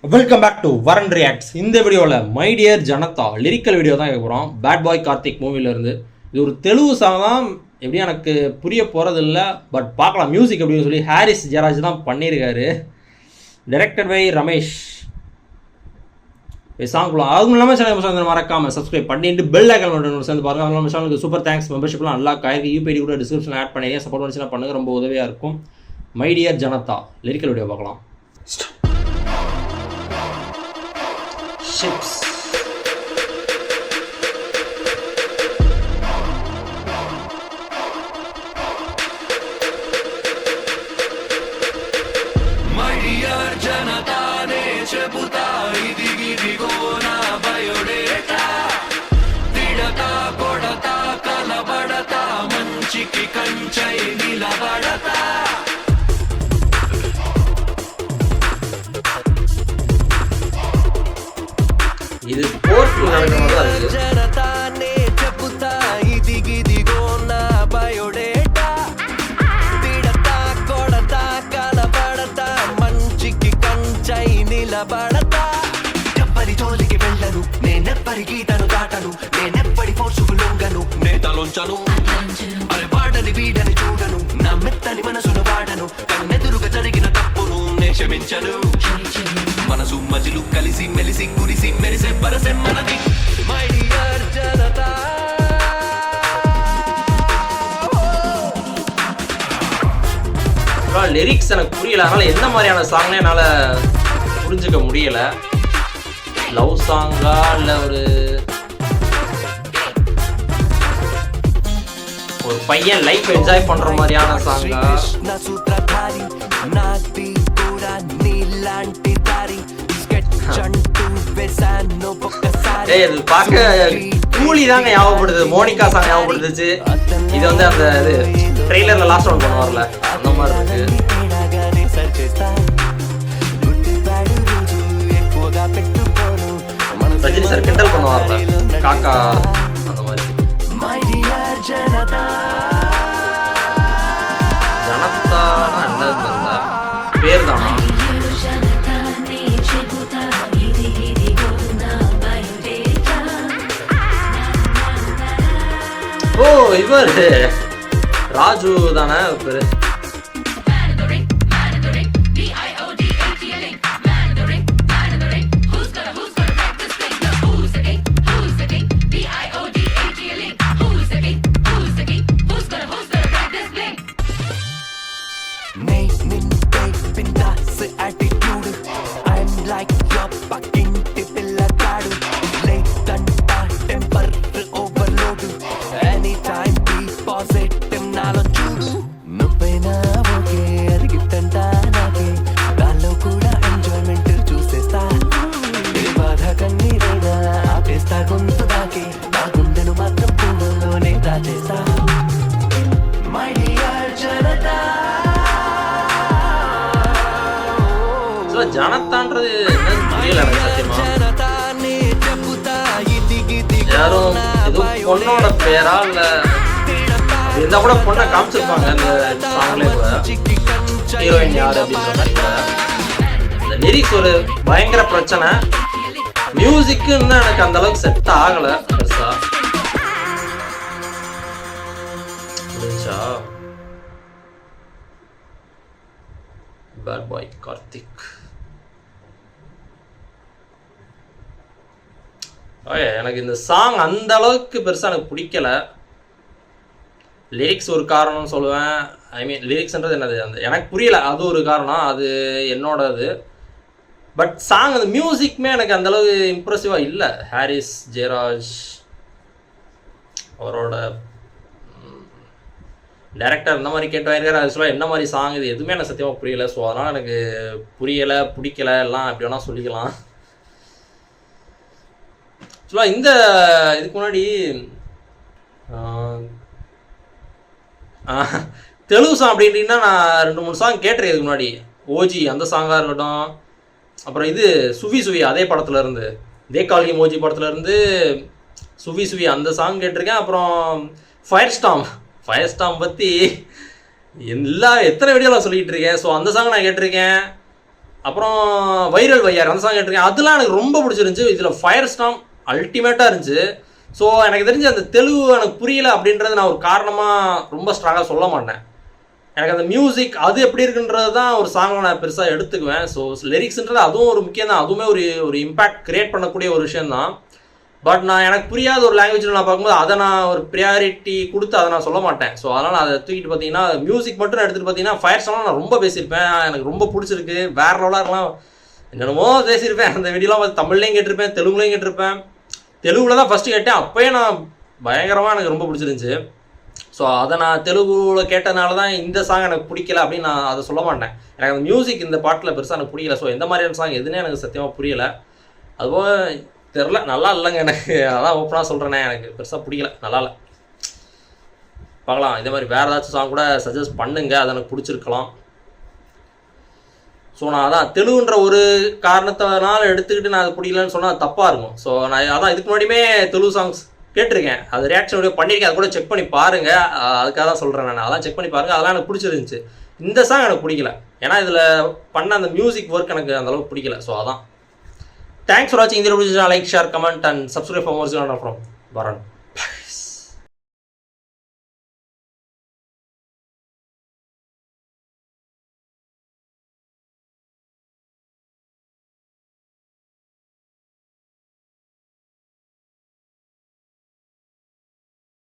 Welcome back to Varan reacts. இந்த வீடியோவில் my dear Janatha lyrical video தான் கேட்க போகிறோம். பேட் பாய் கார்த்திக் மூவிலேருந்து. இது ஒரு தெலுங்கு சாங் தான், எப்படியும் எனக்கு புரிய போகிறது இல்லை, பட் பார்க்கலாம் மியூசிக் அப்படின்னு சொல்லி ஹாரிஸ் ஜெயராஜ் தான் பண்ணியிருக்காரு. Directed by Ramesh. சாங் போகலாம். அதுவும் இல்லாமல் சேனல் மறக்காமல் சப்ஸ்கிரைப் பண்ணிட்டு பெல் ஐக்கான் ஒன்று சேர்ந்து பாருங்கள். அதனால நம்ம சேனலுக்கு சூப்பர் தேங்க்ஸ். மெம்பர்ஷிப்லாம் நல்லா காய்க்கு யூபிஐடி கூட டிஸ்கிரிப்ஷனில் ஆட் பண்ணி சப்போர்ட் பண்ணிச்சுன்னா பண்ணுங்கள், ரொம்ப உதவியாக இருக்கும். My dear Janatha lyrical video பார்க்கலாம். Ships. My dear Janata ne chebuta idigidigo na biodata tidata kodata kalabadata manchiki kanchai nilabadata இது ஸ்போர்ட்ஸ் நடக்கிறதா இருக்கு. Janata ne chebuta idigidigo na biodata tidata kodata kalabadata manchiki kanchai nilabadata ఎవ్వరి జోలికి వెళ్ళను నేనెవ్వరికి తను దాటను నేనెప్పటి ఫోర్సుకు లొంగను నేతలొంచను అరే వాడని వీడని చూడను నా మెత్తని మనసును వాడను కన్నెదురుగా జరిగిన తప్పును నే క్షమించను మనసు మజిలు కలిసి మెలిసి కురిసి మెరిసే పరసె మనది మై డియర్ జనతా லிரிக்ஸ் எனக்கு புரியல, அதனால என்ன மாதிரியான சாங்னே என்னால் புரிஞ்சுக்க முடியல. லவ் சாங்கா இல்லை ஒரு பையன் லைஃப் என்ஜாய் பண்ற மாதிரியான சாங்கா? నా సూత్రధారి నాది కూడా నీలాంటి దారి స్కెచ్ అంటూ వేసాను ఒక్కసారి இது பார்க்க கூலி தாங்க ஞாபகப்படுது, மோனிகா சாங் ஞாபகப்படுத்துச்சு. இது வந்து அந்த இது ட்ரெய்லர்ல லாஸ்ட் ஒன் பண்ணுவார்ல அந்த மாதிரி இருக்கு. ரஜினி சார் கிண்டல் பண்ணுவார்ல காக்கா அந்த மாதிரி. ஜனதானா என்னது பேர் தானா? ஓ இவர் ராஜு தானே பேரு. ஜனதான்றது என்னன்னு புரியல எனக்கு சத்தியமா. யாரும் எதுவும் பொண்ணோட பேரா இல்ல இருந்தா கூட பொண்ணை காமிச்சிருப்பாங்க இந்த சாங்ல கூட. ஹீரோயின் யாரு அப்படின்ற மாதிரி கூட. இந்த லிரிக்ஸ் ஒரு பயங்கர பிரச்சனை. மியூசிக்குன்னு எனக்கு அந்த அளவுக்கு செட் ஆகல பெருசா. Bad boy Karthik. எனக்கு இந்த சாங் அந்த அளவுக்கு பெருசாக எனக்கு பிடிக்கல. லிரிக்ஸ் ஒரு காரணம்னு சொல்லுவேன். ஐ மீன் லிரிக்ஸ்ன்றது என்னது அந்த எனக்கு புரியல, அது ஒரு காரணம், அது என்னோட இது. பட் சாங் அந்த மியூசிக்குமே எனக்கு அந்தளவு இம்ப்ரெசிவாக இல்லை. ஹாரிஸ் ஜெயராஜ் அவரோட டைரக்டர் இந்த மாதிரி கேட்டு வாயிருக்காரு. அது சொல்ல என்ன மாதிரி சாங் இது எதுவுமே எனக்கு சத்தியமாக புரியலை. ஸோ அதனால் எனக்கு புரியலை பிடிக்கலை எல்லாம் எப்படி வேணால் சொல்லிக்கலாம். ஆக்சுவலாக இந்த இதுக்கு முன்னாடி தெலுங்கு சாங் அப்படின்ட்டிங்கன்னா நான் 2-3 சாங் கேட்டிருக்கேன் இதுக்கு முன்னாடி. ஓஜி அந்த சாங்காக இருக்கட்டும், அப்புறம் இது சுவி சுவி அதே படத்துலேருந்து இதே கால்கி ஓஜி படத்துலேருந்து சுவி சுவி அந்த சாங் கேட்டிருக்கேன். அப்புறம் ஃபயர் ஸ்டாம் பற்றி எத்தனை வீடியோவில் சொல்லிகிட்டு இருக்கேன். ஸோ அந்த சாங் நான் கேட்டிருக்கேன். அப்புறம் வைரல் வையார் அந்த சாங் கேட்டிருக்கேன், அதெல்லாம் எனக்கு ரொம்ப பிடிச்சிருந்துச்சி. இதில் ஃபயர் ஸ்டார்ம் அல்டிமேட்டாக இருந்துச்சு. ஸோ எனக்கு தெரிஞ்சு அந்த தெலுங்கு எனக்கு புரியல அப்படின்றது நான் ஒரு காரணமாக ரொம்ப ஸ்ட்ராங்காக சொல்ல மாட்டேன். எனக்கு அந்த மியூசிக் அது எப்படி இருக்குன்றது தான் ஒரு சாங்கை நான் பெருசாக எடுத்துக்குவேன். ஸோ லிரிக்ஸ்ன்றது அதுவும் ஒரு முக்கியம் தான், அதுவுமே ஒரு இம்பேக்ட் க்ரியேட் பண்ணக்கூடிய ஒரு விஷயந்தான். பட் நான் எனக்கு புரியாத ஒரு லாங்குவேஜில் நான் பார்க்கும்போது அதை நான் ஒரு ப்ரியாரிட்டி கொடுத்து அதை நான் சொல்ல மாட்டேன். ஸோ அதனால் அதை தூக்கிட்டு பார்த்தீங்கன்னா மியூசிக் மட்டும் எடுத்துகிட்டு பார்த்தீங்கன்னா ஃபயர் ஸ்டார்லாம் நான் ரொம்ப பேசியிருப்பேன், எனக்கு ரொம்ப பிடிச்சிருக்கு, வேற லெவலாக இருக்கலாம், என்னென்னமோ பேசியிருப்பேன். அந்த வீடியோலாம் பார்த்து தமிழ்லையும் கேட்டிருப்பேன், தெலுங்குலையும் கேட்டிருப்பேன். தெலுங்குல தான் ஃபஸ்ட்டு கேட்டேன், அப்போயே நான் பயங்கரமாக எனக்கு ரொம்ப பிடிச்சிருந்துச்சி. ஸோ அதை நான் தெலுங்குல கேட்டதுனால தான் இந்த சாங் எனக்கு பிடிக்கல அப்படின்னு நான் அதை சொல்ல மாட்டேன். எனக்கு அந்த மியூசிக் இந்த பாட்டில் பெருசாக எனக்கு பிடிக்கல. ஸோ எந்த மாதிரியான சாங் எதுனே எனக்கு சத்தியமாக புரியலை. அதுபோக தெரில, நல்லா இல்லைங்க எனக்கு, அதான் ஓப்பனாக சொல்கிறேனே, எனக்கு பெருசாக பிடிக்கல, நல்லா இல்லை. பார்க்கலாம், இதே மாதிரி வேறு ஏதாச்சும் சாங் கூட சஜஸ்ட் பண்ணுங்க, அது எனக்கு பிடிச்சிருக்கலாம். ஸோ நான் அதான் தெலுங்குன்ற ஒரு காரணத்தினால எடுத்துக்கிட்டு நான் அது பிடிக்கலன்னு சொன்னால் தப்பாக இருக்கும். ஸோ நான் அதான் இதுக்கு முன்னாடியுமே தெலுங்கு சாங்ஸ் கேட்டிருக்கேன், அது ரியாக்ஷன் வீடியோ பண்ணியிருக்கேன், அது கூட செக் பண்ணி பாருங்கள். அதுக்காக தான் சொல்கிறேன் நான், அதெல்லாம் செக் பண்ணி பாருங்கள், அதெல்லாம் எனக்கு பிடிச்சிருந்துச்சு. இந்த சாங் எனக்கு பிடிக்கல, ஏன்னா இதில் பண்ண அந்த மியூசிக் ஒர்க் எனக்கு அந்தளவுக்கு பிடிக்கல. ஸோ அதான். தேங்க்ஸ் ஃபார் வாட்சிங். இந்த video like, share, comment and subscribe for more from வரன்.